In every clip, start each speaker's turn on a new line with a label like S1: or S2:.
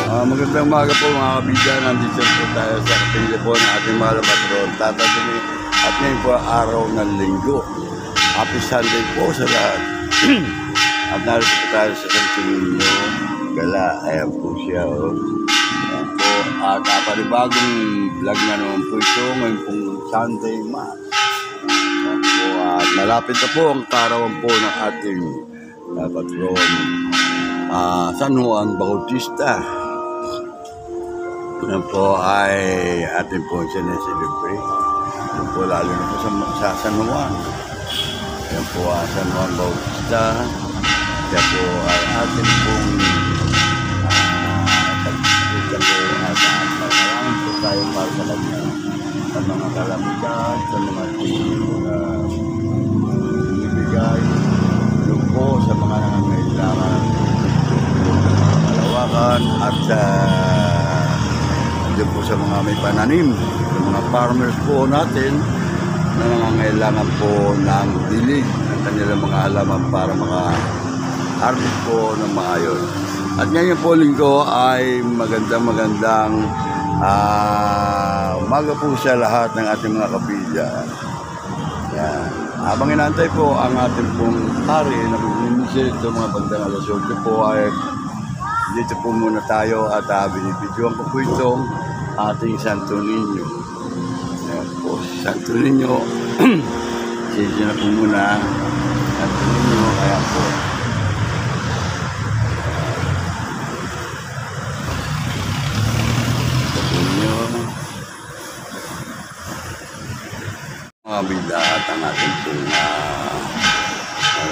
S1: Magandang umaga po mga kabidyan. Nandito po tayo sa kapilya po ng ating mahal na patron, Tata Dumi. At ngayon po araw ng linggo. Happy Sunday po sa lahat. At narito po tayo sa Santo Niño Gala. Ayan po siya. Ayan po. At panibagong vlog na naman po ito. Ngayon pong Sunday Mass. Ayan po. At malapit na po ang karawan po ng ating patron, San Juan Bautista. Yan po ay atin po siya na-celebrate. Yan po lalo na po sa San Juan. Yan po San Juan Bautista. Yan po ay atin pong pagkakita po at maraming po tayo para sa kanya sa mga kalamidad, sa mga ibigay yung po sa mga nangangailangan malawakan at doon po sa mga may pananim, sa mga farmers po natin na nangangailangan po ng dilig ng kanilang mga halaman para maka-harvest po ng maayos. At ngayon po linggo ay magandang umaga po sa lahat ng ating mga kapilya. Yan. Habang inaantay po ang ating pong pari na magmimisil ito mga bandang alas 8 po ay dito po muna tayo at binibidyoan ko po itong ating Santo Niño. Ayan po, Santo Niño. Sige na po muna. Santo Niño, kaya po. Santo Niño. Mga bilahat ang ating pong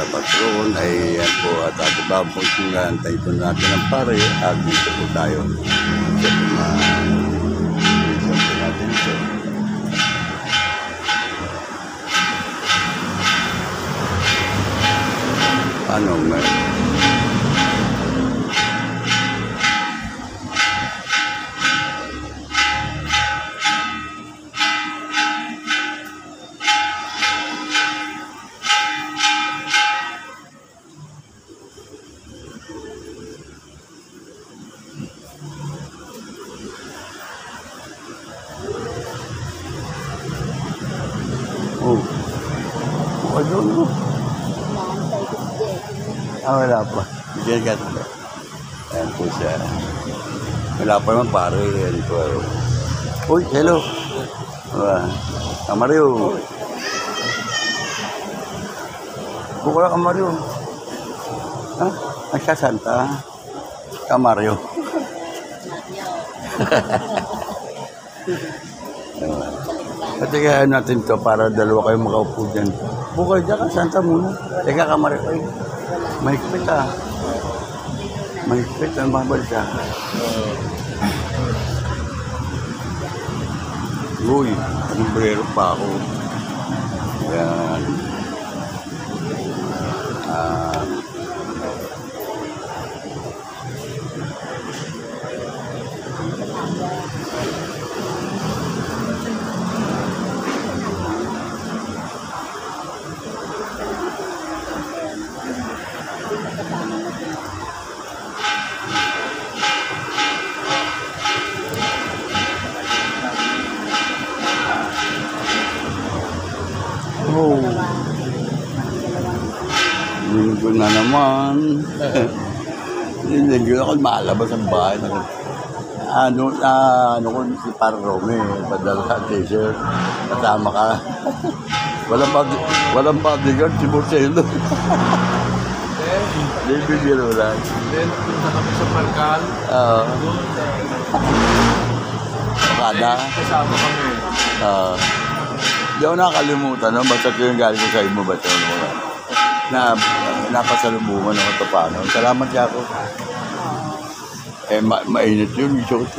S1: patron ay yan po at ato babang sinantay po natin ang pare at dito po tayo sa po natin ito. Ano may ano? Wala pa. Diyan ka. Ayan po siya. Wala pa naman pare. Ayan po. Uy, hello. Kamario. Bukala Kamario. Ha? Nagsasanta. Kamario. Teka natin to para dalawa kayo makaupo dyan. Bukay dyan ka, santa muna. Teka Kamario. Ay, mahigpit ah. Mahigpit ang babal siya. Uy, sombrero pa ako. Yan. Oh. Linggo na naman. Linggo ako malabas ang bahay. Ano ko si Parome, padala sa t-shirt. Kasama ka. Walang bodyguard si Marcelo. Bibiro lang.
S2: Then, punta kami sa Parkal.
S1: Kada.
S2: Kasama kami.
S1: Di ako nakakalimutan, no? Basta ko yung galing ko sa imo ba ito? Napasalubungan ako ito paano. Salamat niya ako. Mainit yun. Short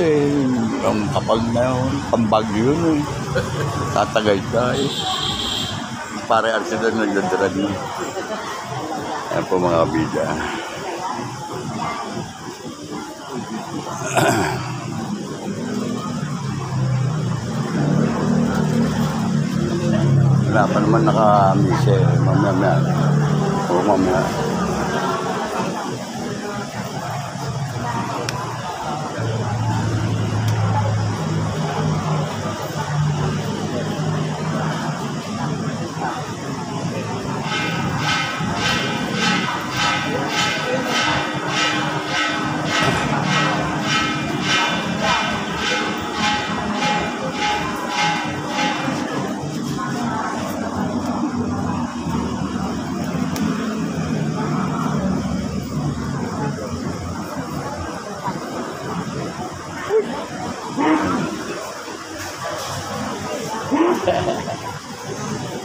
S1: ang kapal na yun. Pambagyo yun Tatagay ka Pare arsidad nagdadrag na. Ayan po mga kabida. Wala pa naman naka-mise. Mamaya. O mamaya.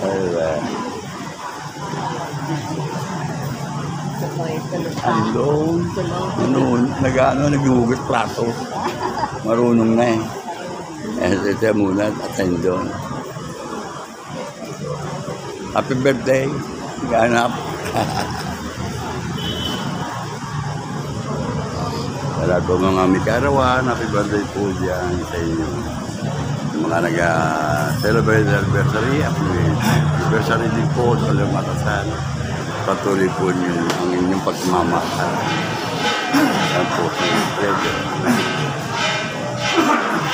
S1: Ayun.
S3: Sabay talata.
S1: Andong. Ano, nag-uhugot plato. Marunong na eh. Ito muna at andong. Happy birthday. Ganap. Wala po mga mikarawan. Happy birthday po dyan sa inyo. Yung mga nag-celebrate anniversary. Happy anniversary din po sa Lumatasan. Patuloy po niyo ang inyong pagmamahal. Yan po si Fred.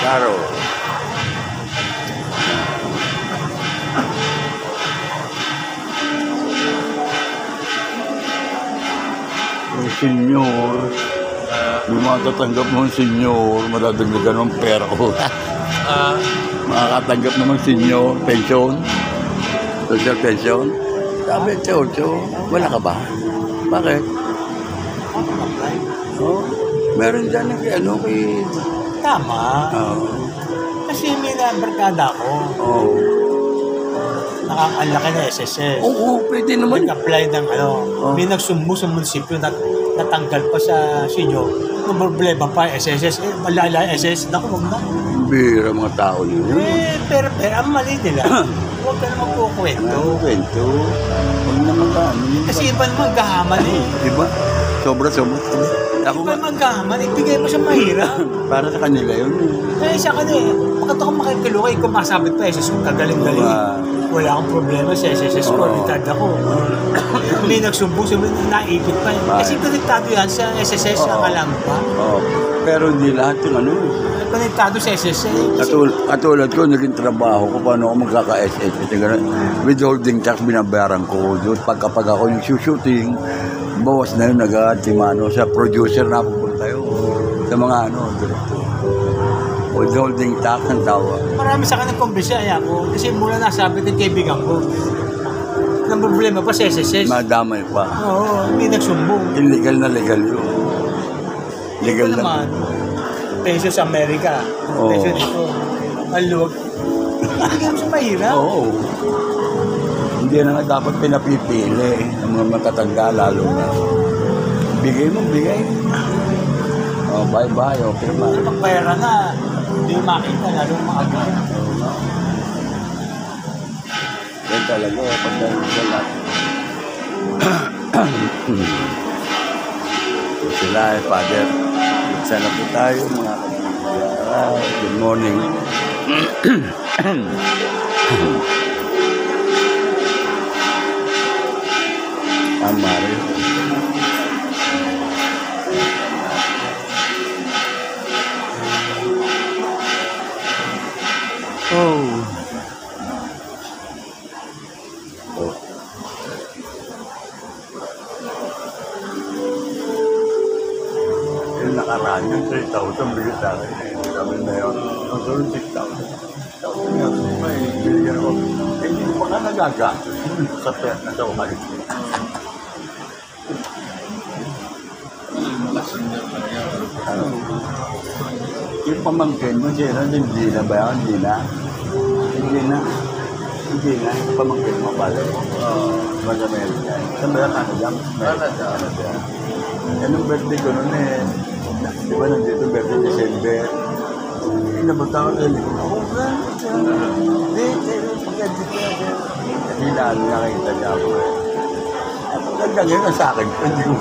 S1: Caro. Yung senyor, yung matatanggap mo yung senyor, madadagdagan ng pera ko. Makakatanggap naman senyor, pension, social pension. Sabi, Chocho, wala ka ba? Bakit? Oh, meron dyan kay
S3: Tama. Kasi may nabarkada ko.
S1: Oh.
S3: Nakakalaki na SSS.
S1: Oo, pwede naman.
S3: Nag-apply ng may nagsumbo sa munisipyo na natanggal pa sa sinyo. Ang problema pa, SSS. Malala SSS. Naku, wag na.
S1: Bira mga tao niyo.
S3: Pero ang mali nila. Huwag ka naman po kwento.
S1: Ano kwento? Huwag naman ka.
S3: Kasi iba naman gahaman eh.
S1: Diba? Sobra-sobra. Ako
S3: Iba naman gahaman. Ibigay mo sa mahirap.
S1: para sa kanila yun.
S3: Sa kanila bakit ako makikilukay kung masabit pa SSS kung kagaling-galing. Wala akong problema sa SSS ko. Retard ako. May nagsumbo sa naipit pa. Kasi konektado yan sa SSS ang alam pa.
S1: Pero hindi lahat yung ano.
S3: Konektado sa SSS.
S1: Katulad ko, naging trabaho ko, paano ako magkaka-SS. Withholding tax, binabayaran ko. Doon, pagkapag ako yung shooting, bawas na yun, nag-timano sa producer na pupunta yun. Sa mga director. Withholding tax ang tawa.
S3: Marami sa akin nagkumbisya ako. Kasi mula nasabi ng kaibigan ko. Ang problema pa sa SSS.
S1: Madamay pa.
S3: Oo, may nagsumbong.
S1: Illegal na legal yun. Legal
S3: Ito naman, peso sa Amerika. Peso dito. Alwag. Bigyan mo sa mahirap.
S1: Oo. Hindi na nga dapat pinapipili ng mga matatanda lalo na. Bigay mo, bigay. Bye-bye, okay man.
S3: Pagpera na, hindi mo makita lalo maaga.
S1: Yan talaga, pagdating sa lahat. Sila Father. Sana po tayo, mga kapatid. Good morning. Mario. Yung nakaraan yung 3,000 bigay sa akin. Sabi na yun, ang sunod 6,000. Sabi nga, may binigyan ako. Hindi ko pa nagagastos sa pera na sa umalis. Yung pamangkin mo, siya hindi na ba yan? Hindi na. Hindi na. Hindi na. Yung pamangkin mo pala. Mas Amerika. Saan ba yan? Canada. Anong birthday ko nun eh? Di ba nandito birthday December? Inabot ako sa likod. Ako ba? Hindi. Pagkadit ko na siya. Kasi lalo nakita niya ako eh. Hanggang ngayon sa akin. Hindi ko.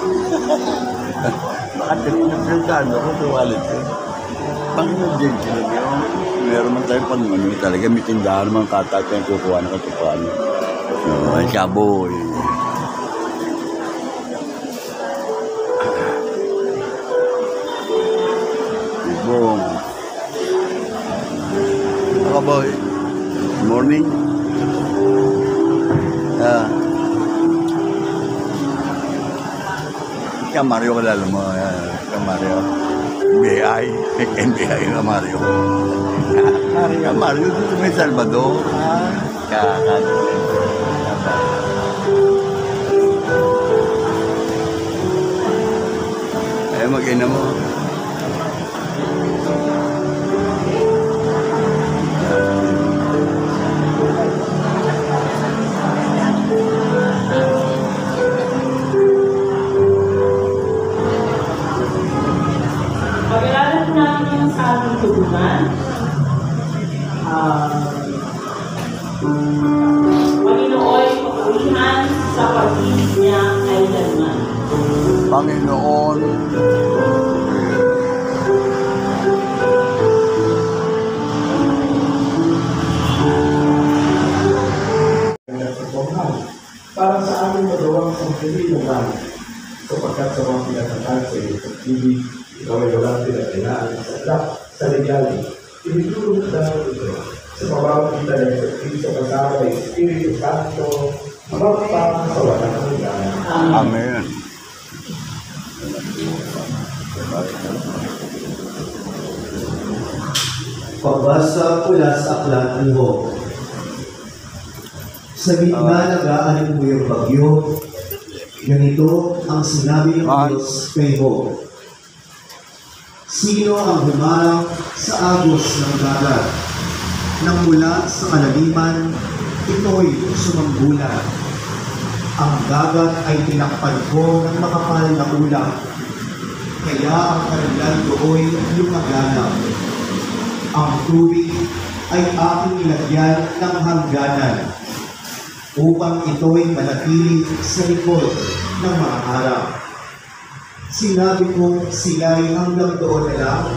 S1: Bakit pinagpiltano ko sa wallet ko? Panginoon din sila yun. Meron man tayong panunod talaga. May tindahan naman katat yung kukuha na katukuhan. So, ay kaboy. Ibong. Kaboy. Good morning. Mario kalala mo. Mario. BI. NBI na Mario. Mario dito may Salvador. Ay mag-ina mo.
S4: santubunan. Panginoon, papurihan sa pag-ibig niya kailanman.
S1: Panginoon,
S5: para sa aming magawang sangkili ng langit, sapagkat sa mga pinatagal sa iyong pag-ibig, ikaw ay walang pinagkailangan sa lahat sa legali. Tinutulong sa ito sa pamamagitan ng Kristo kasama ng Espiritu Santo, magpapang sa walang hanggan.
S1: Amen.
S6: Pagbasa mula sa aklat ni Job. Sa gitna nag-aalipuyang bagyo, ganito ang sinabi ng Diyos kay Job. Sino ang humarang sa agos ng dagat? Nang mula sa kalaliman, ito'y sumambulan. Ang dagat ay tinakpan ko ng makapal na ulam, kaya ang kanilang do'y lumaganap. Ang tubig ay aking nilagyan ng hangganan, upang ito'y manatili sa likod ng mga harap. Sinabi ko sila'y hanggang doon na lang,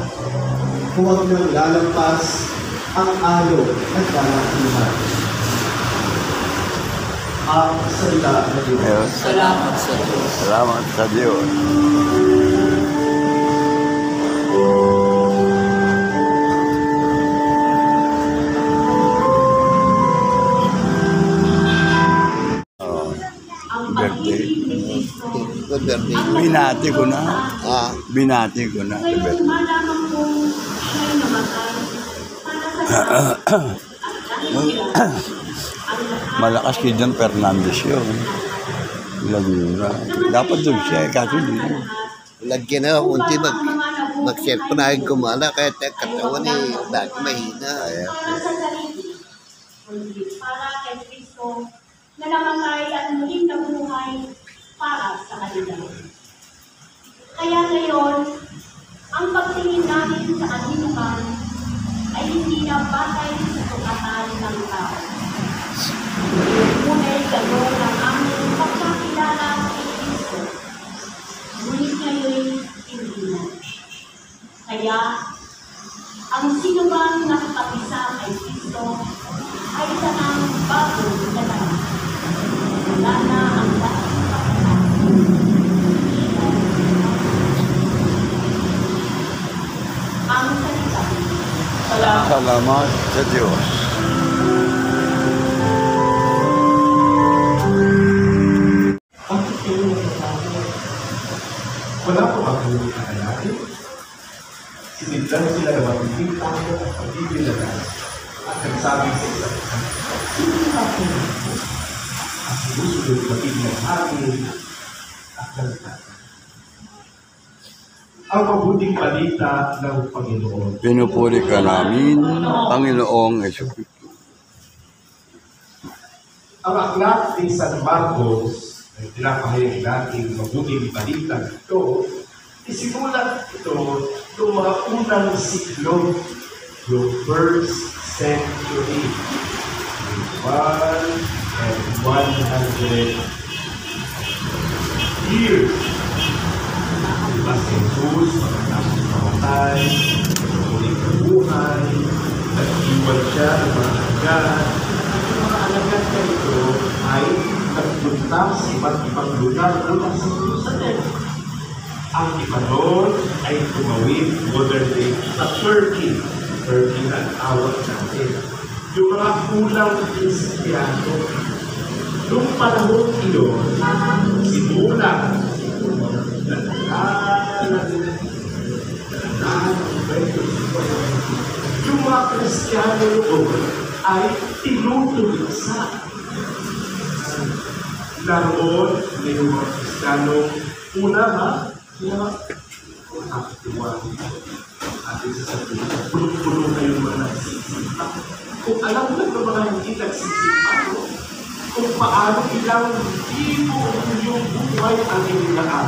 S6: huwag nang lalampas ang alog at kalakihan. Ang salita na Diyos.
S1: Yes.
S4: Salamat sa Diyos.
S1: Salamat sa Diyos. Birthday. Binati ko na. Binati ko na.
S4: Ngayon, malaman ko siya'y namatay para sa
S1: Malakas kay John Fernandez yun. Laguna. Dapat doon siya, kaso hindi.
S7: Lagyan na unti mag-share pa na yung gumala kahit katawan eh, dati mahina.
S4: para sa sarili, kundi para kay Kristo na namatay at muling nabuhay para sa kanila. Kaya ngayon, ang pagtingin namin sa kaniluman ay hindi na batay sa sukatan ng tao. Ngunit gano'n ang aming pagkakilala kay Kristo. Ngunit ngayon, hindi na. Kaya, ang sinumang nakapag-isa kay Kristo ay isang bagong dalaga. Wala na ang dating pagkakataon. Ang salita. Salamat.
S1: Salamat sa Diyos.
S5: Ang tutulong sa akin, wala po ang huli na lalaki. Siniglan sila na magiging tao at pag-ibig na lang. At nagsabi sa isa't isa, sino ang aking ito? At sinusunod magiging ng akin at nagtatan. Ang mabuting balita ng Panginoon.
S1: Pinupuri ka namin, Panginoong Jesucristo.
S5: Ang aklat ni San Marcos ay pinapahayag natin mabuting balita ito. Isimulat ito noong mga unang siklo, yung first century. 100 years. Diba si Jesus, matapos mamatay, muling nabuhay, nag-iwan siya ng mga alagad. At yung mga alagad na ito ay nagpunta sa iba't ibang lugar mula sa Jerusalem. Ang iba doon ay tumawid modern day sa Turkey. Turkey na ang awat natin. Yung mga kulang Kristiyano, noong panahon iyon, simula yung mga Kristiyano noon ay tinutulisa. Naroon, may mga Kristiyano una sila nakakatuwa. At isa sa puno kayo mga nagsisipa. Kung alam mo ng mga hindi nagsisipa, kung paano ilang libo yung buhay ang inilaan,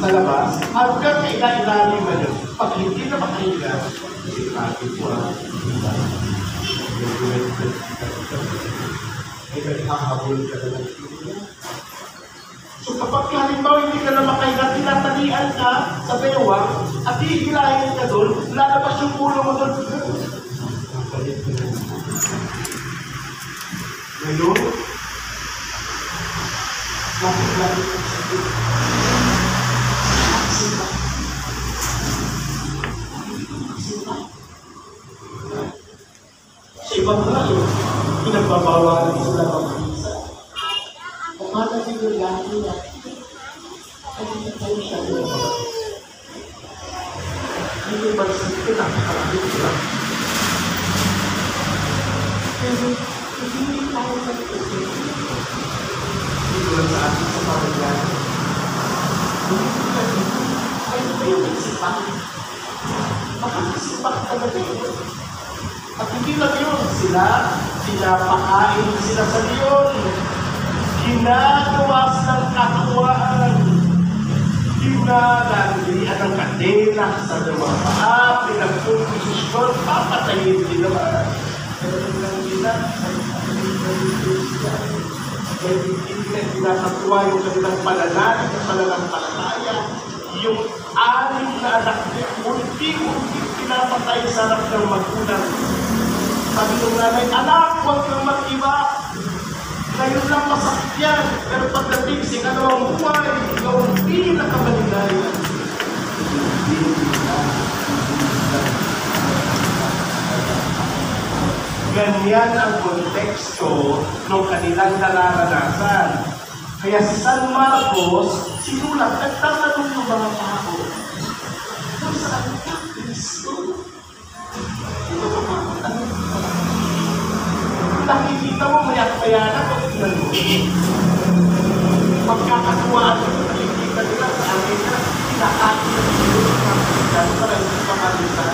S5: sa labas, hanggang kailan-ilalim na yun. Pag hindi na makahinga, kasi natin po ay naghahabol ka na ng tingin. So kapag halimbawa hindi ka na makahinga, tinatalian ka sa bewang at hihilahin ka doon, lalabas yung ulo mo doon. Ngayon, lapit-lapit ang sakit. Sa ibang rayo, pinagbabawalan sila ng isa. Kumata sila lagi na, hindi tayo siya doon. Hindi ba sa pinakakalapit sila? Pero, hindi tayo mag-isip. Dito lang sa atin sa pamilya. Ay, ito yung isipan. Makakasipak talaga yun. At hindi lang yun, pinapakain sila sa leon. Ginagawa silang katuwaan. Ginagalian ng kadena sa mga paa, pinagpuposisyon, papatayin din naman. Pero lang nila, ay pinakatuwa yung kanilang pananampalataya. Yung anim na anak niya, unti-unti pinapatay sa anak ng magulang. Sabi ng nanay, anak, huwag kang mag-iba. Ngayon lang masakit yan. Pero pagdating sa ikalawang buhay, ikaw ang pinakamaligaya. Ganyan ang konteksto ng kanilang nararanasan. Kaya si San Marcos, sinulat, nagtatanong ng mga tao, kung saan ka, Kristo? Ito po mga nakikita mo, mayak-maya na kung tingnan mo. Magkakatuwaan mo, nakikita nila sa amin na pinakain na dito ng mga kaibigan para hindi pamalisan.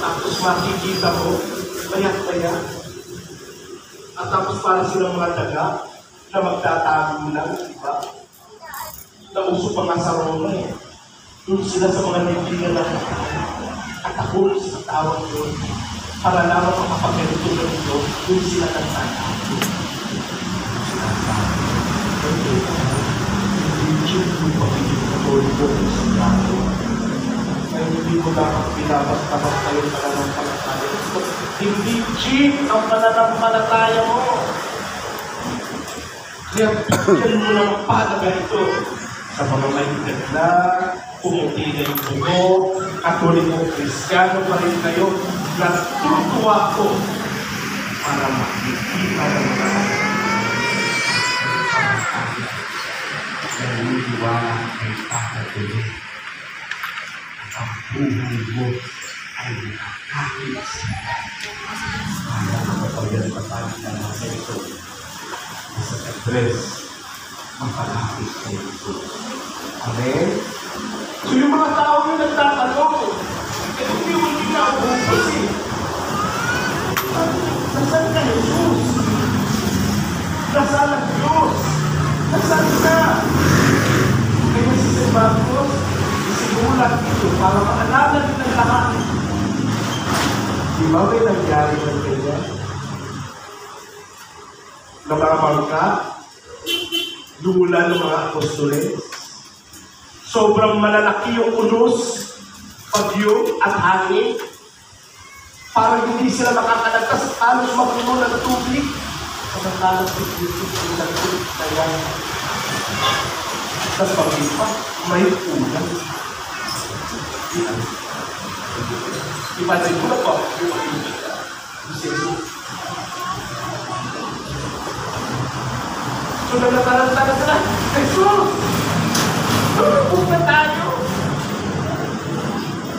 S5: Tapos makikita mo, mayak-maya. At tapos parang silang mga daga na magtatago lang, di ba? Nauso pa nga sa Roma eh. Doon sila sa mga libingan na katakol sa tawag doon. Para lamang makapagganito na ito, doon sila nagtatago. Hindi yung pagiging katulog sa tao. Kaya hindi mo lang pinabas-tabas kayo sa pananampalataya. Hindi cheap ang pananampalataya mo. Kaya bigyan mo lang palaga ito sa mga mahigat na, pumuti na yung buho, Katoliko, Kristiyano pa rin kayo, natutuwa ko para makikita ng mga naniniwala ay papatuloy. Ang buhay mo ay nakakakit para makapagyalpatan na nasa ito sa address ang palapit sa ito. Amen? So yung mga tao yung nagtatanong, hindi mo nila ubus eh. Nasaan ka, Jesus? Nasaan ang Diyos? Nasaan ka? Kaya si Sebastian, isinulat ito para maalaman ng lahat. Di ba may nangyari ng kanya? Na mga bangka, lumulan ng mga apostoles, sobrang malalaki yung unos, bagyo at hangin, para hindi sila makakalagkas at halos mapuno ng tubig. Samantalang si Jesus ang nagtulog kaya. Sa pag-ipa, may ulan. Imagine ko na po, si Jesus. So nagtataranta na sila, Jesus! Tulog na tayo!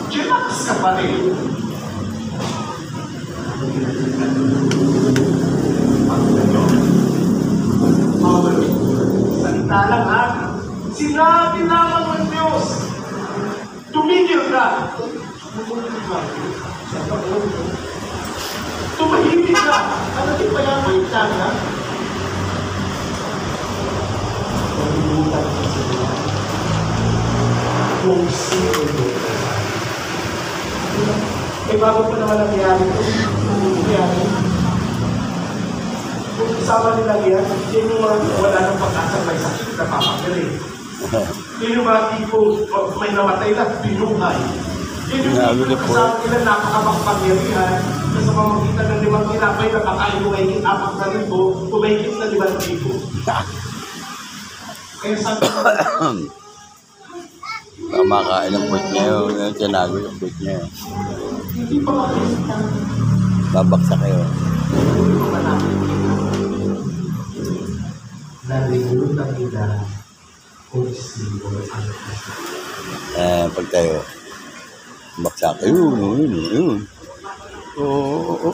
S5: Chillax ka pa rin. Salita lang ha. Sinabi lamang ng Diyos. Tumigil ka. Tumahimik ka. Ano di pa yan? Wait lang ha. Malulutan ka sila. Kung sino yun. Eh bago pa naman nangyari ito. Nangyari. Kung kasama nila yan, yun yung mga wala ng pag-asa may sakit na papagaling. Yun yung mga tipo may namatay na binuhay. Yun yung tipo kasama nila napakapagpangyarihan na sa pamamagitan ng 5 tinapay na kakain mo mahigit 4,000 o mahigit na 5,000. Kaya sabi ko,
S1: Makain ang puwit niya yun. Tinago yung puwit niya yun.
S5: hindi pa makikita.
S1: Babaksak kayo.
S5: Nalimutan nila kung sino ang kasama.
S1: Pag tayo, baksak. Ayun. Oo.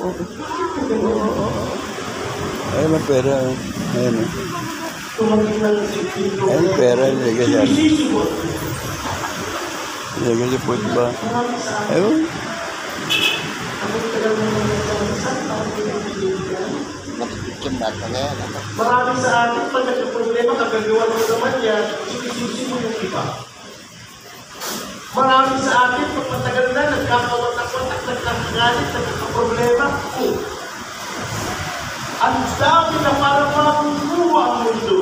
S1: Ayun ang pera. Ayun.
S5: Tumagin na lang si Pino.
S1: Ayun ang pera. Ilagay siya.
S5: Sinisibot.
S1: Ilagay siya puwit ba? Ayun.
S7: Matipid bata na yan.
S5: Marami sa atin, pag nagka-problema, kagagawa mo naman yan, sinisusi mo yung iba. Marami sa atin, pag matagal na, nagkakawatak-watak, nagkakagalit, nagkakaproblema, ang dami na para mabubuwa ang mundo.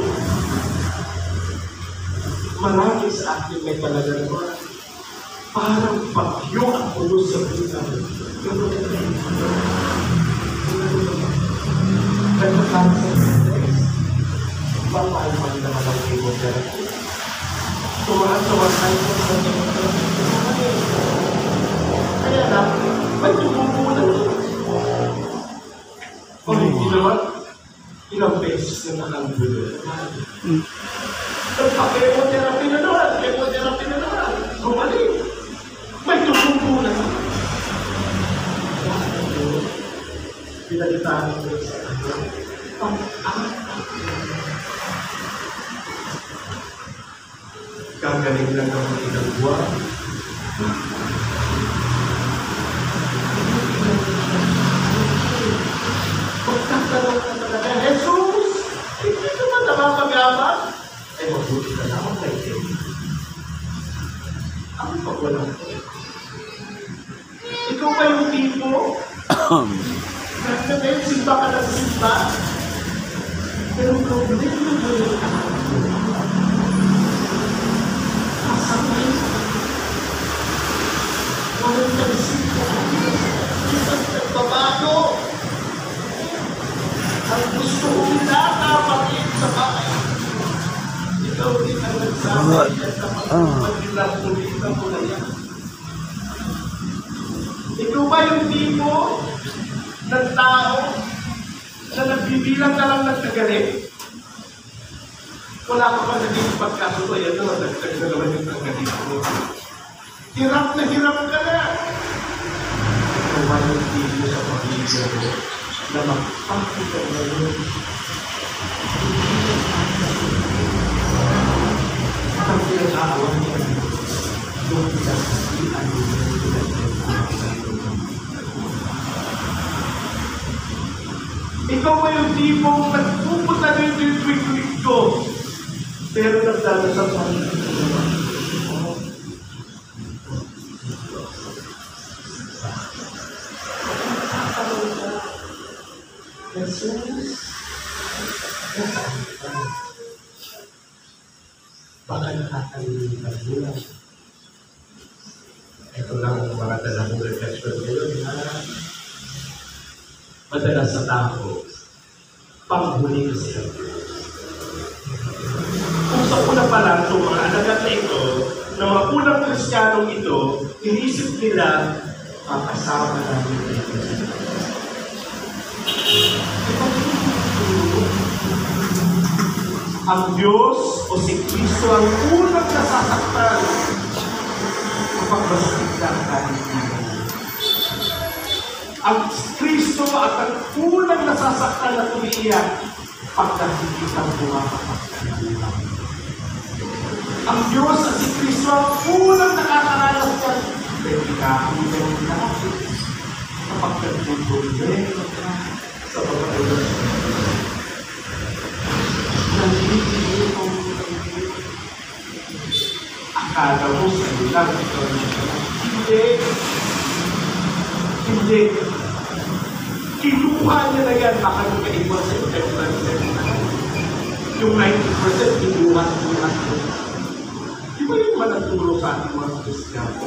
S5: Marami sa atin may talagang parang bagyo ang ulo sa buhay. Nagkakaroon sa stress. Bawal man naman ang chemotherapy. Tumahan tayo sa chemotherapy. Kaya na, may tumubulan ito. Kung hindi naman, ilang beses na nakanggulo. Nagpa-chemotherapy na naman. Gumaling. May tumubulan. Pinalitaan ko sa gagaling lang ang ilang buwan. Pagkakalong ka talaga, Jesus! Hindi naman nakapag-aman. Ay, mabuti ka naman kay Tim. Ako pag walang ko. Ikaw ba yung tipo? Kasi simba ka ng simba. Pero problema mo yung kasabay. Walang nagsimba. Isang nagbabago. Ang gusto ko nakapagin sa bahay. Ikaw din ang nagsabi yan na magpagilap-tulitan mo na yan. Ikaw ba yung tipo ng tao na nagbibilang na lang ng tagalit? Wala ka pa naging pagkasuto, yan naman, nagtag na naman yung tagalit mo. Hirap na hirap ka na. Ikaw ba yung tipo sa pamilya mo na magpapita na yun? Ang pinag-aawan niya yung isasihan mo ikaw ba yung tipong nagpupunta ano yung tweet ko. Pero nagdadasal sa akin. Jesus, baka nakakalimutan mo lang. Ito lang ang mga dalang reflection ngayon na madalas sa tao, panghuli siya. Kung sa una pa lang, itong mga alagat na ito, na mga unang Kristiyanong ito, inisip nila, makasama namin ito. Ang Diyos o si Kristo ang unang nasasaktan kapag masakit na ang kanilang. Ang Kristo at ang unang nasasaktan na tumiiyak pag nakikita ang bumabakak. Ang Diyos at si Kristo ang unang nakakaranas yan. Pero ikakulang natin kapag nagtutulong sa pagkakailan. Akala mo sa ilang ito. Hindi. Kinuha niya na yan. Baka yung kaiwan sa yung 90% kinuha niya. Di ba yung manaturo sa ating mga Kristiyano?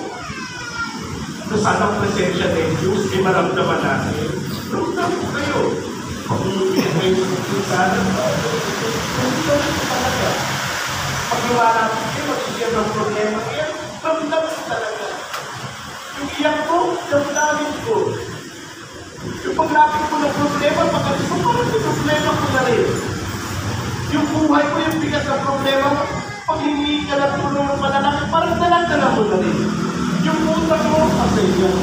S5: Na sana presensya ng Diyos, ay maramdaman natin. Ramdam ko kayo. Pag-uwi kayo sa sana. Pag-iwala ko kayo, magsisip ng problema kayo, ramdam ko talaga. Yung iyak ko, damdamin ko. Yung paglapit ko ng problema, pagkalis ko, parang yung problema ko na rin. Yung buhay ko, yung bigat ng problema, pag hindi ka na tulong ng panalangin, parang dalag-dalag mo na rin. Yung utang mo, pasay yan.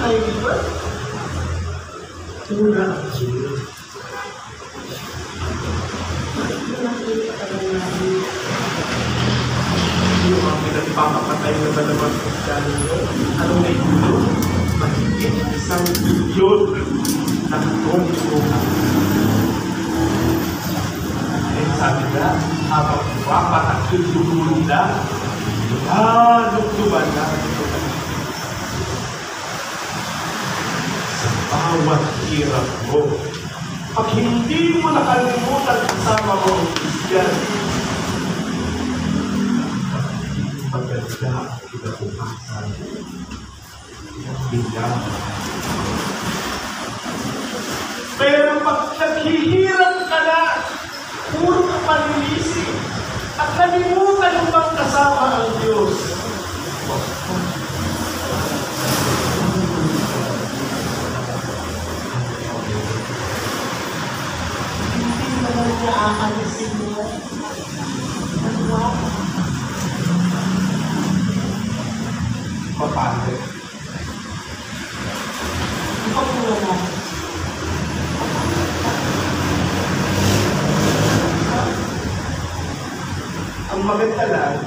S5: Ay, di ba? Tula ang Diyos. Yung mga pinagpapakatay na ba naman Kristiyano nyo? Anong may gulo? Mahigit isang bilyon ng tong-tungan. Eh, sabi na, habang papatak yung dulo nila, lukduban na bawat hirap mo. Pag hindi mo nakalimutan kasama mo ang Kristiyan, maganda ang kinabukasan. Bilang. Pero pag naghihirap ka na, puro ka panilisi, at nalimutan mo bang kasama ang Diyos, aalisin mo. Ano? Papalo. Ipagmula. Ang maganda lang,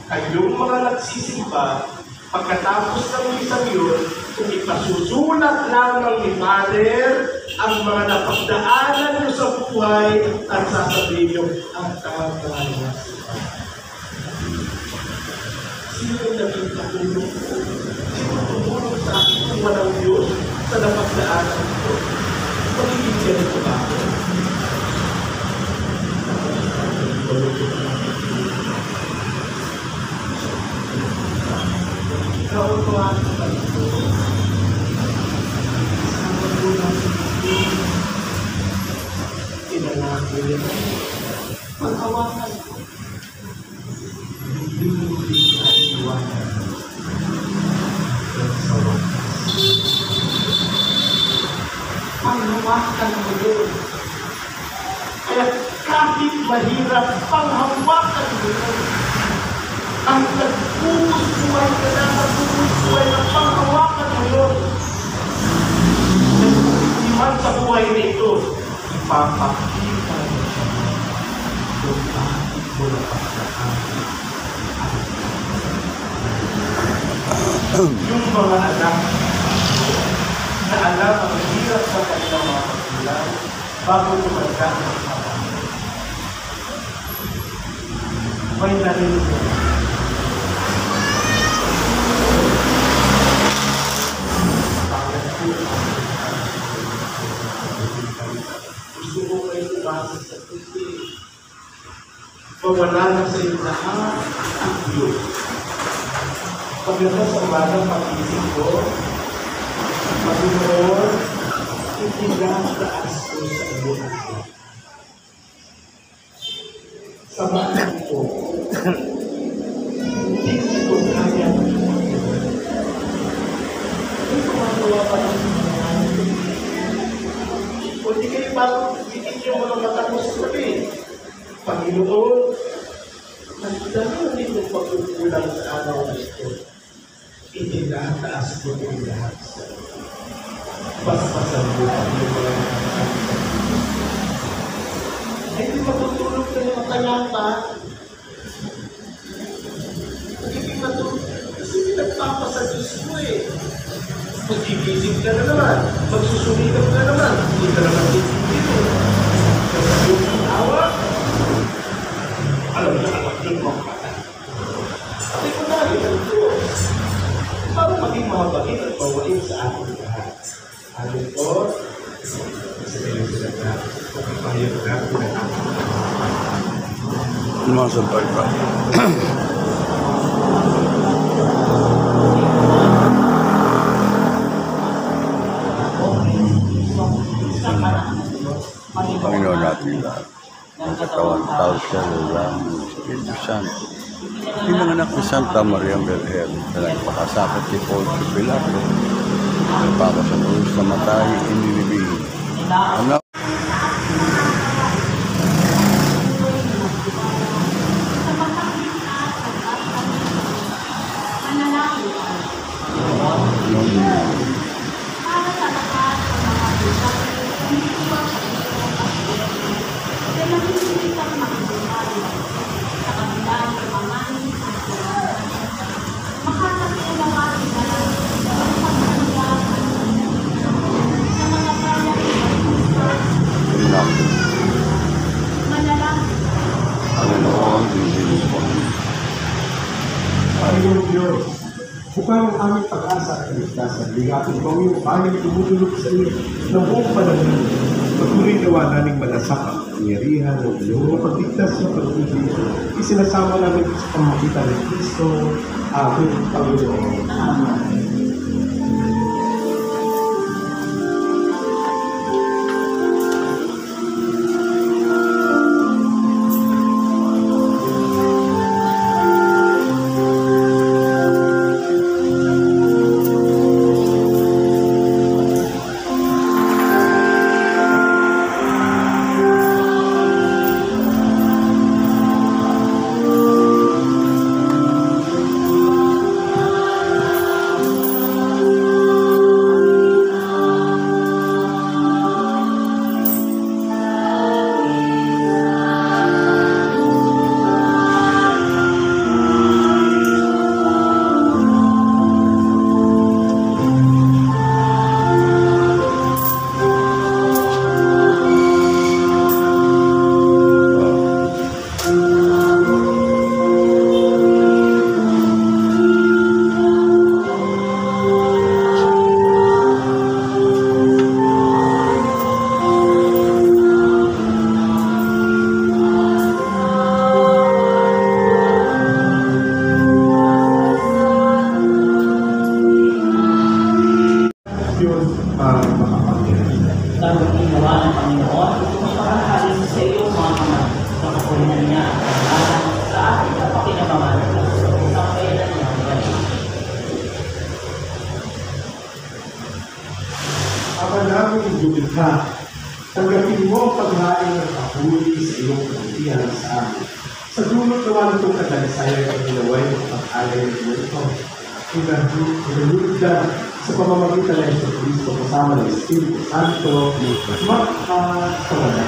S5: kayong mga nagsisimba, pagkatapos ng isang yun, kung ipasusulat lamang ni Father ang mga napagdaanan nyo sa buhay at sasabihin nyo, ang tama. Sino naging katulong ko? Sino tumulong sa akin kung walang Diyos sa napagdaanan ko? Magiging ganito ba ako? Ikaw ko ang pagtulong. Pinalangin maghawakan ko. Hindi ang iwanan. Sa wakas. Panghawakan mo yun. Kaya kahit mahirap, panghawakan mo yun. Ang nagpumus buhay ka na, nagpumus buhay na panghawakan mo yun. Nagpusiman sa buhay na ito, ipapakita mo siya kung bakit mo napagdaan. Yung mga anak na alam ang hirap sa kanilang mga magulang bago tumanda ang mga may narinig mo. Gusto mo kayo umasa sa puti. Mawala na sa iyo lahat ang Diyos. Pagdating sa umagang pag-isip ko, Panginoon, itinataas ko sa iyo ang Diyos. Samahan ko, hindi ko kaya. Hindi ko magawa pa ng kung di kayo parang hindi nyo mga matapos sabi, Panginoon, nagdala rin yung pagkukulang sa araw na ito. Itinataas ko yung lahat sa paspasan mo ang yung mga nakakita. Ay, di matutulog ka ng kayata. Hindi matulog. Kasi pinagpapasa Diyos mo eh. Magigising ka na naman. Magsusulitan ka naman. Hindi ka naman dito. Kasi yung awa, alam na alam din mo ka. Kasi kung namin ang Diyos, para maging mahabagin at bawain sa ating lahat. Amin po, sa kayo sila na, pagpapahayag na,
S1: Masabay pa. Panginoon natin lahat. Ang katawan, tao siya, lalang, Espiritu Santo. Yung mga anak ni Santa Maria Virgen na nagpakasakit ni Poncio Pilato, nagpakasalulos na matay, inilibing. Anak,
S4: para sa lahat ng mga buhay, hindi ko ang kaya nagsisimik ang makibuhay sa kabilang pamamanin sa buhay. Makakasalawain na lang ang pagkakasalawain sa mga kaya
S1: anak,
S4: manalangin.
S1: Panginoon, hindi po.
S5: Panginoon Diyos, bukang ang aming pag-asa at kaligtasan, bigatin mo yung aming tumutulog sa iyo ng buong panahon. Patuloy nawa naming malasakang pangyarihan ng iyong pagligtas na pag-ibig. Isinasama namin sa pamagitan ng Kristo, aming Panginoon. Amen.
S8: Dapat ginawa ng Panginoon upang makahalin sa iyong mga kamay sa kapulinan niya at sa ating kapakinabangan sa kailan niya ang galing.
S5: Ama namin lumikha, tanggapin mo ang paghain ng kahuli sa iyong kabutihan sa amin. Sa dulot naman itong kadalisayan ang ginaway ng pag-alay ng ito. Pinahulog sa pamamagitan ng Yesu Cristo kasama ng Espiritu Santo, magkakawalan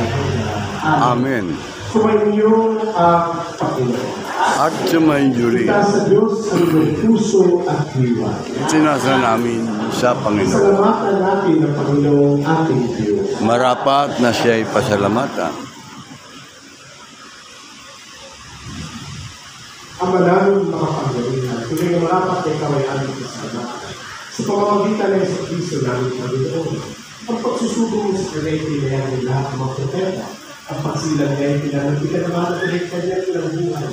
S5: na.
S1: Amen.
S5: Sumainyo ang Panginoon.
S1: at sumayuri.
S5: Sa Diyos ang iyong puso at diwa.
S1: Sinasa namin sa Panginoon.
S5: Salamatan natin ang Panginoong ating Diyos.
S1: Marapat na siya'y pasalamatan.
S5: Ang malalong makapangyarihan, tuloy na marapat ay ikaw ay aming pasalamatan. Sa pamamagitan ng Yesu Cristo namin Panginoon, ang pagsusubong mo sa kanya ay pinayan ng lahat ng mga propeta. Ang pagsilang niya ay pinanagpitan ng mga nagpilit kanya ng buhay.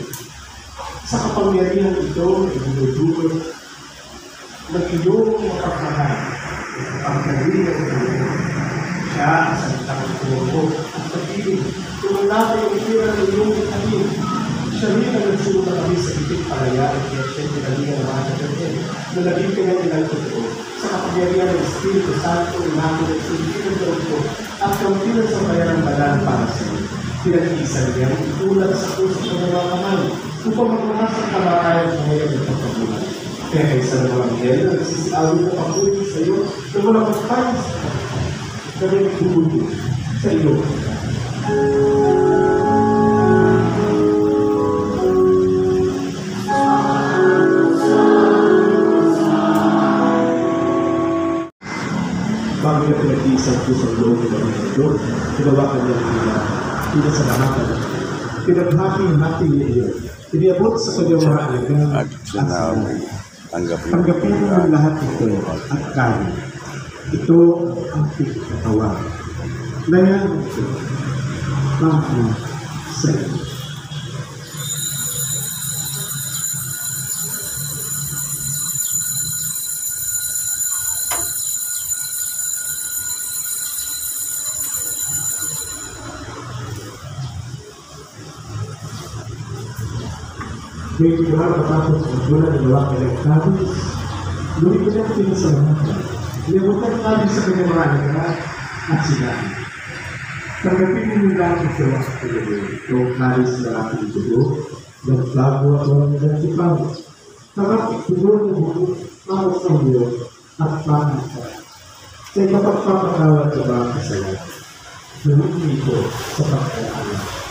S5: Sa kapangyarihan ito, ay dinudulot ng iyong mapagmahal. Ang pagkagilan ng buhay. Siya ang salitang tumo at pag-ibig. Tumulapin ang itira ng iyong italim. Siya rin ang nagsulong na kami sa itik palayaran kaya siya pinagalingan ng mga kapatid na naging pinagalingan totoo sa kapangyarihan ng Espiritu Santo namin at sinitin ng totoo at kampilan sa bayan ng banal para sa iyo. Pinag-iisan niya ang itulat sa puso ng mga kamay upang magmanas ang kamarayan sa ngayon ng pagkabulan. Kaya kaysa ng mga bigay na nagsisiawin ng pagkulit sa iyo na walang magpahin sa kapatid. Kami nagbubuto sa iyo. Bago na pinag-iisang pusong loob ng mga ito, tinawakan niya ang ila, pinasalamatan, pinaghati-hati niya iyo, iniabot sa kanyang mga alagang
S1: At sinabi,
S5: tanggapin mo ang lahat ito at kain. Ito ang pagkatawa. Ngayon ito, mga sa iyo. Ngayon ito ang matapos ang bulan ng mga kalagkabis, ngunit ito ang pinasalamatan. Niyabutan namin sa kanyang mga alagaan at sinabi. Tanggapin niyo lang ito ang pagkakas. Ito ang karis na aking dugo, ng bago at walang nagtipaw. Tanggapin dugo ng buko, pangos ng Diyos, at pangos ka. Sa ikapagpapakawat sa mga kasalanan. Nunod ito sa pagkakaalam.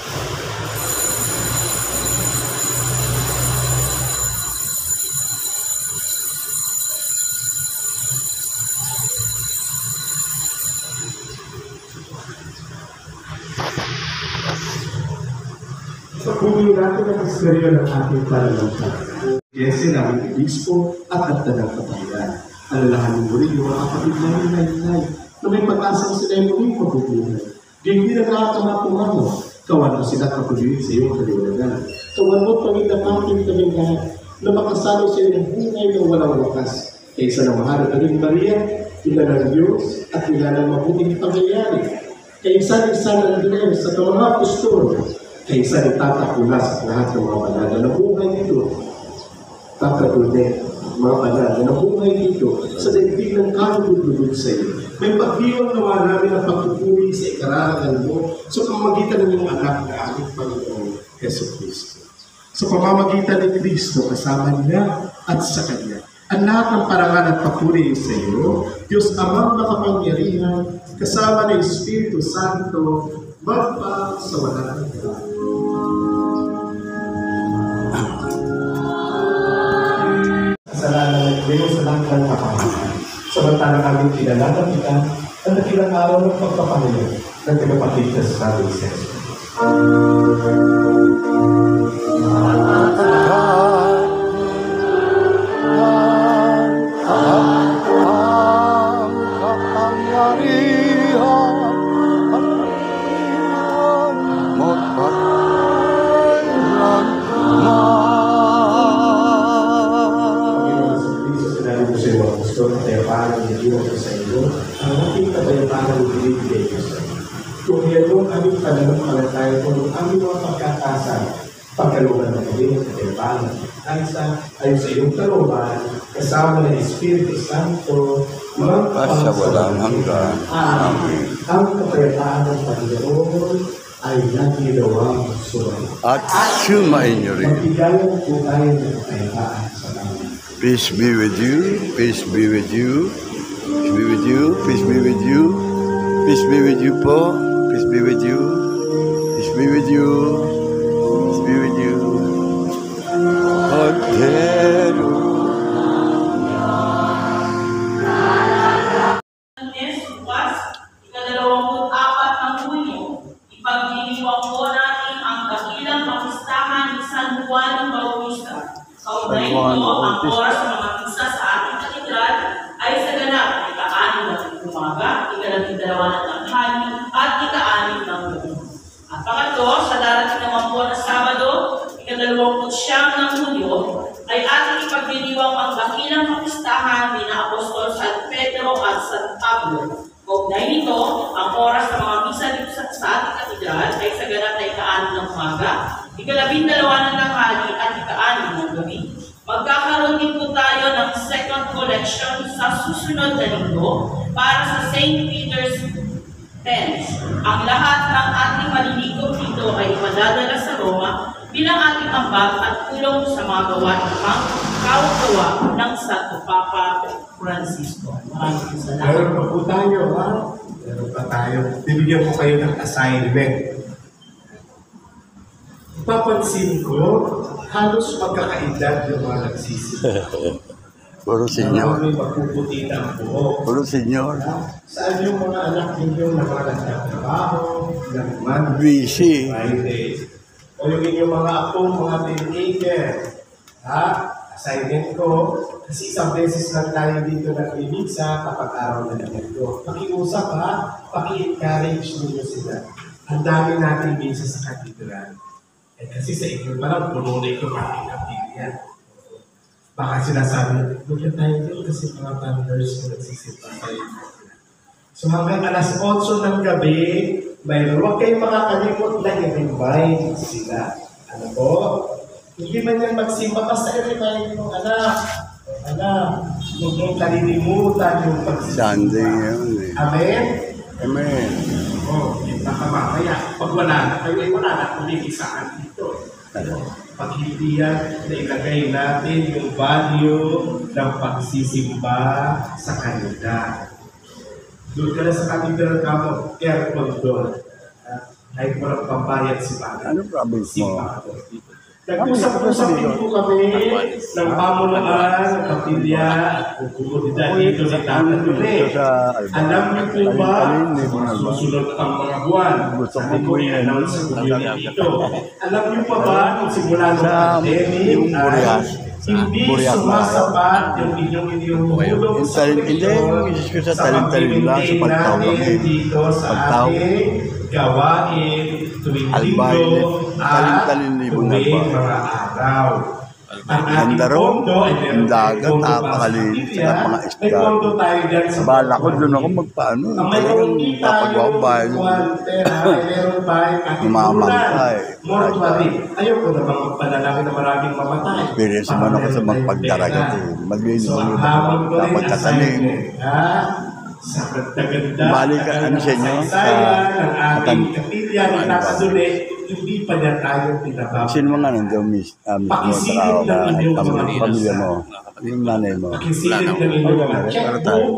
S5: Sa puno natin ang istorya ng ating pananampalataya. Yesu namin Obispo at at ng kapatiran. Alalahanin mo rin yung mga kapatid namin na na may pag-asang sila yung muling mabubuhay. Hindi na nakakamapungan mo. Kawan mo sila kapulitin sa iyong kaliwanagan. Kawan mo pagindapangin kaming lahat na makasalo sa iyong buhay ng walang wakas. Kaysa ng mahal na rin Maria, ilan ng Diyos at ilan ng mabuting pangyayari. Kaysa ng Diyos sa mga apostol. Kaysa nagtatakula sa lahat ng mga banal na buhay dito. Tatakutin, mga banal na buhay dito sa daigdig ng kalulugod sa iyo. May pagdiwang nawa namin ang pagpupuri sa ikararangan mo sa pamamagitan ng iyong anak na aming Panginoon, Yesu Cristo. Sa pamamagitan ni Cristo, kasama niya at sa Kanya. Ang lahat ng parangal at papuri sa iyo, Diyos Amang makapangyarihan, kasama ng Espiritu Santo, magpa sa walang hanggan. Kasalanan at Diyos sa langit ng kapangalanan. Samantala kami kinalanan kita ang nakilang araw ng pagpapahilan ng tagapagligtas sa ating Yesu. Ang ating kapayapaan ng binibigay ko sa iyo. Kung yan mo ang aming pananampalataya kung aming mga pagkakasan, pagkalungan ng kanyang kapayapaan, ayon sa iyong kalooban, kasama ng Espiritu Santo,
S1: sa walang hanggan.
S5: Amen. Ang kapayapaan ng Panginoon ay nagilawang sumayo.
S1: At sumayin niyo rin.
S5: Magbigayan po tayo ng kapayapaan sa langit.
S1: Peace be with you. Peace be with you. Peace be with you. Peace be with you. Peace be with you po. Peace be with you. Peace be with you. Peace be with you. Cordero.
S8: Lunes, bukas, ika-24 ng Hunyo, ipagdiriwang po natin ang dakilang pakistahan ni San Juan Bautista. Kaugnay nito, ang oras ng mga misa sa ating katedral ay sa ganap ika-6 ng umaga, ika-12 ng tanghali, at ika-6 ng gabi. At pangatlo, sa darating naman po na Sabado, ika-29 ng Hunyo, ay ating ipagdiriwang ang dakilang pakistahan ni na Apostol San Pedro at San Pablo. Kaugnay nito, ang oras ng mga misa dito sa ating katedral ay sa ganap na ika-6 ng umaga, ika-12 ng tanghali at ika-6 ng gabi. Magkakaroon din po tayo ng second collection sa susunod na linggo para sa St. Peter's Pence. Ang lahat ng ating malilikom dito ay ipadadala sa Roma bilang ating ambag at tulong sa mga gawain pang kaugawa ng Santo Papa Francisco. Maraming salamat.
S5: Meron pa po tayo, ha? Meron pa tayo. Bibigyan ko kayo ng assignment. Papansin ko, halos magkakaedad yung mga nagsisimula.
S1: Puro senyor.
S5: May mapuputi na ang buhok.
S1: Puro senyor.
S5: Saan yung mga anak ninyo na mga nagtatrabaho, nagman,
S1: Busy.
S5: Friday? O yung inyong mga apo, mga teenager? Ha? Assignment ko, kasi isang beses lang tayo dito nag-ibigsa kapag araw na ganito. Pakiusap ha, paki-encourage ninyo sila. Ang dami natin minsan sa katedral. Eh kasi sa inyo parang puno na ito ating kapilya. Baka sinasabi, huwag na tayo doon kasi mga thunders ko nagsisimpa tayo. So hanggang alas 8 ng gabi, mayroon. Huwag kayong makakalimot na i-remind sila. Ano po? Hindi man yan magsimba, basta i-remind mo, anak, huwag mong kalilimutan yung pagsimba.
S1: Sunday yun eh.
S5: Amen?
S1: Amen.
S5: Baka mamaya, pag wala na kayo, ay wala na kumigisaan dito. Pag hindi yan, nailagay natin yung value ng pagsisimba sa kanila. Doon ka na sa katedral ka mo, aircon doon. Kahit walang pambayad si Papa.
S1: Ano province mo?
S5: Nag-usap-usap din po kami ng pamulaan, ng kapilya, at komunidad dito sa Tatanule. Alam niyo po ba, susunod ang mga buwan, sabi ko i-announce sa community dito. Alam niyo pa ba, nung simula ng pandemic, hindi sumasapat yung inyong iniumulong sa Panginoon sa pag-maintain dito sa ating gawain tuwing linggo at tuwing mga araw. Ang ating pondo ay meron tayong pondo para sa kapilya. May pondo tayo dyan sa
S1: Bala ko doon ako magpaano.
S5: ang mayroong kita yung buwan pera ay meron tayong ating tulunan. Mortuary. Ayoko namang magpanalangin na maraming mamatay.
S1: Experience naman ako sa magpagdaragat eh. Maglinis
S5: So,
S1: mo
S5: ang hamon ko rin
S1: pagkatanim.
S5: sa ganda-ganda
S1: Balik ka, ano sa inyo?
S5: kasaysayan ng ating kapilya ng Tatanule, hindi pa niya tayo pinababa.
S1: Sino mga nandun, miss mo,
S5: Pakisilip ng inyong mga
S1: pamilya mo, yung nanay mo.
S5: Pakisilip ng inyong mga checkbook,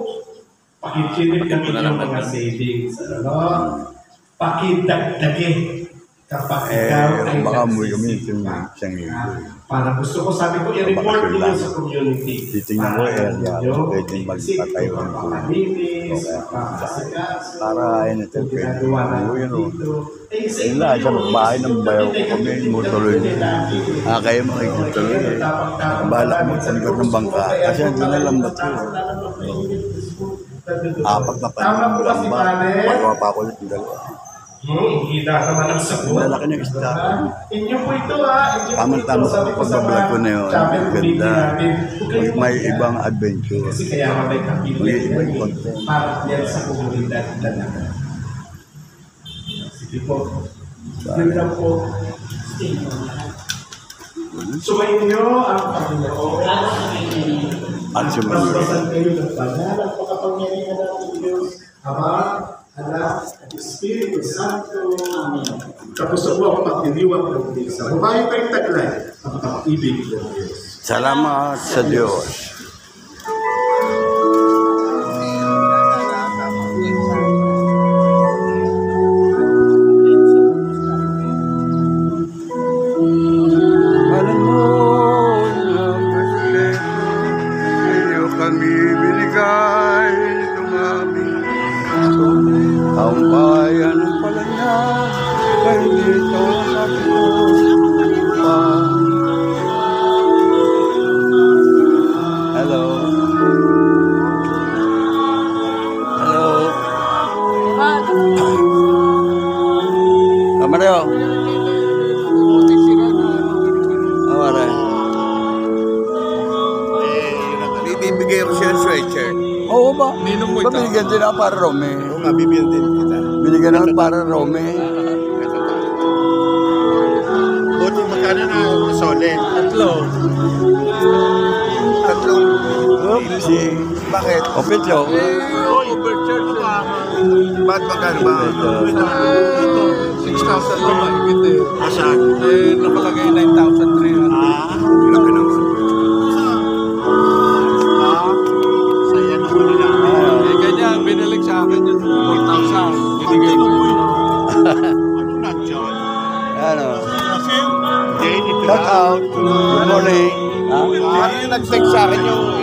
S5: pakisilip ng inyong mga savings, pakidagdagi kapag ikaw ay
S1: Baka muli kami
S5: nagsisimba.
S1: yung isang linggo.
S5: Para gusto ko, sabi ko, i-report niyo sa community.
S1: Titingnan ko pwede magpatayo ng
S5: Pakalinis,
S1: Okay.
S5: pakasikas,
S1: Para ayun ito, pwede.
S5: ginagawa natin
S1: Yun o.
S5: dito.
S1: Yun lang, sa bahay ng bayaw ko kami, motuloy. Kayo makikituloy eh. Bala ko magpanggot ng bangka. Kasi hindi na lambat ko. Apat na
S5: Tama po ba si
S1: lamba.
S5: Kane?
S1: Magawa pa ako ulit ng dalawa.
S5: Hida naman ang sagot.
S1: Lalaki ng isda.
S5: Inyo po ito ha. Inyo po ito.
S1: Tamang-tama
S5: Sabi ko sa
S1: pag-vlog ko na yun.
S5: chapel committee
S1: Ganda.
S5: natin, huwag kayong
S1: May
S5: mag-iyak.
S1: ibang adventure.
S5: Kasi kaya nga may kapilya.
S1: May ibang content.
S5: Para yan sa komunidad talaga. Sige po. Yun lang po. Sumainyo ang Panginoon.
S1: At sumunod.
S5: Paspasan kayo ng banal at makapangyarihan ng Diyos, Ama, Anak, at Espiritu Santo. Amen. Tapos na po ako magdiriwang ng misa. Humayo kayong taglay ang pag-ibig ng Diyos.
S1: Salamat sa Diyos. Alam mo binigyan din ako para Rome.
S7: Oo, mabibigyan din kita.
S1: Binigyan ako para Rome.
S7: Buti magkano na sole? Tatlong.
S1: Oopsie.
S7: Bakit?
S1: O, Petro.
S2: Overcharge na.
S7: Ba't magkano ba?
S2: Ito, 6,000 na mahigit eh.
S7: Asan?
S2: Nakalagay 9,300.
S7: Laki naman. Saya naman nila.
S2: Ganyan, binilig sa akin yung 4,000. Binigay ko yun.
S7: Ano na dyan?
S1: Ano?
S7: Jane, ito
S1: Shout out. Good morning. Ha?
S7: Ano yung nag-text sa akin yung